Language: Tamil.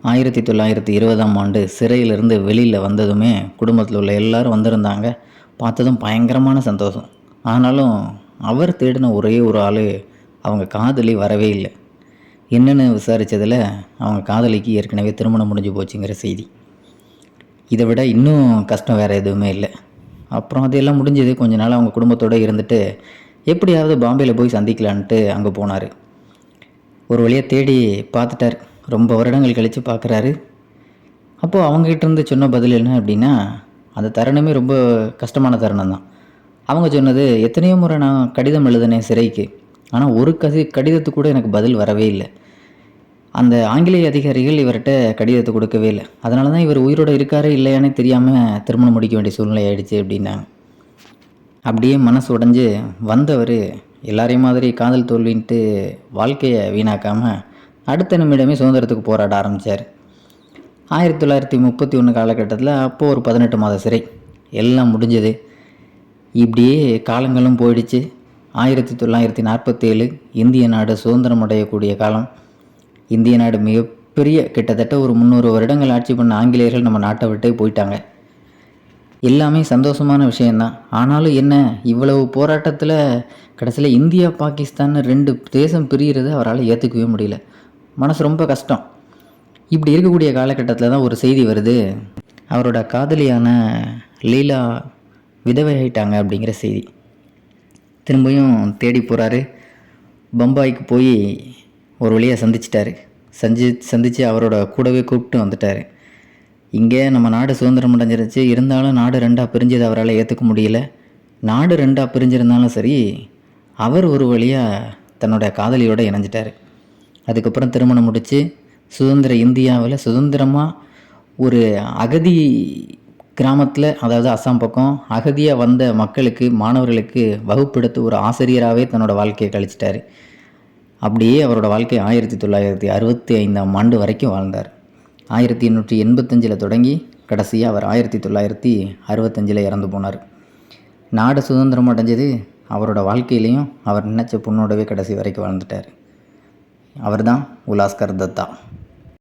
1920ஆம் ஆண்டு சிறையிலிருந்து வெளியில் வந்ததுமே குடும்பத்தில் உள்ள எல்லாரும் வந்திருந்தாங்க. பார்த்ததும் பயங்கரமான சந்தோஷம். ஆனாலும் அவர் தேடின ஒரே ஒரு ஆள் அவங்க காதலி வரவே இல்லை. என்னென்னு விசாரித்ததில் அவங்க காதலிக்கு ஏற்கனவே திருமணம் முடிஞ்சு போச்சுங்கிற செய்தி. இதை விட இன்னும் கஷ்டம் வேறு எதுவுமே இல்லை. அப்புறம் அதெல்லாம் முடிஞ்சது. கொஞ்ச நாள் அவங்க குடும்பத்தோடு இருந்துட்டு எப்படியாவது பாம்பேயில் போய் சந்திக்கலான்ட்டு அங்கே போனார். ஒரு வழியாக தேடி பார்த்துட்டார். ரொம்ப வருடங்கள் கழித்து பார்க்குறாரு. அப்போது அவங்ககிட்ட இருந்து சொன்ன பதில் என்ன அப்படின்னா, அந்த தருணமே ரொம்ப கஷ்டமான தருணம் தான். அவங்க சொன்னது, எத்தனையோ முறை நான் கடிதம் எழுதினேன் சிறைக்கு, ஆனால் ஒரு கடிதத்துக்கு கூட எனக்கு பதில் வரவே இல்லை. அந்த ஆங்கிலேய அதிகாரிகள் இவர்கிட்ட கடிதத்தை கொடுக்கவே இல்லை. அதனால தான் இவர் உயிரோடு இருக்காரு இல்லையானே தெரியாமல் திருமணம் முடிக்க வேண்டிய சூழ்நிலை ஆயிடுச்சு அப்படின்னாங்க. அப்படியே மனசு உடைஞ்சு வந்தவர் எல்லாரையும் மாதிரி காதல் தோல்வின்ட்டு வாழ்க்கையை வீணாக்காமல் அடுத்த நிமிடமே சுதந்திரத்துக்கு போராட ஆரம்பித்தார். 1931 காலகட்டத்தில் அப்போது ஒரு 18 மாத சிறை எல்லாம் முடிஞ்சது. இப்படியே காலங்களும் போயிடுச்சு. 1947 இந்திய நாடு சுதந்திரம் அடையக்கூடிய காலம். இந்திய நாடு மிகப்பெரிய கிட்டத்தட்ட ஒரு 300 வருடங்கள் ஆட்சி பண்ண ஆங்கிலேயர்கள் நம்ம நாட்டை விட்டே போயிட்டாங்க. எல்லாமே சந்தோஷமான விஷயந்தான். ஆனாலும் என்ன, இவ்வளவு போராட்டத்தில் கடைசியில் இந்தியா பாகிஸ்தான் 2 தேசம் பிரிகிறது அவரால் ஏற்றுக்கவே முடியல. மனசு ரொம்ப கஷ்டம். இப்படி இருக்கக்கூடிய காலகட்டத்தில் தான் ஒரு செய்தி வருது, அவரோட காதலியான லீலா விதவை ஆயிட்டாங்க அப்படிங்கிற செய்தி. திரும்பியும் தேடி போகிறாரு. பம்பாய்க்கு போய் ஒரு வழியாக சந்தித்து அவரோட கூடவே கூப்பிட்டு வந்துட்டார். இங்கே நம்ம நாடு சுதந்திரம் அடைஞ்சிருச்சு, இருந்தாலும் நாடு 2ஆக பிரிஞ்சது அவரால் ஏற்றுக்க முடியல. நாடு 2ஆக பிரிஞ்சிருந்தாலும் சரி, அவர் ஒரு வழியாக தன்னோட காதலியோடு இணைஞ்சிட்டார். அதுக்கப்புறம் திருமணம் முடித்து சுதந்திர இந்தியாவில் சுதந்திரமாக ஒரு அகதி கிராமத்தில், அதாவது அஸ்ஸாம் பக்கம் அகதியாக வந்த மக்களுக்கு, மாணவர்களுக்கு வகுப்பெடுத்து ஒரு ஆசிரியராகவே தன்னோட வாழ்க்கையை கழிச்சிட்டார். அப்படியே அவரோட வாழ்க்கை 1965ஆம் ஆண்டு வரைக்கும் வாழ்ந்தார். 1885 தொடங்கி கடைசியாக அவர் 1965 இறந்து போனார். நாடு சுதந்திரம் அடைஞ்சது. அவரோட வாழ்க்கையிலையும் அவர் நினச்ச பொண்ணோடவே கடைசி வரைக்கும் வாழ்ந்துட்டார். அவர் தான் உலாஸ்கர் தத்தா.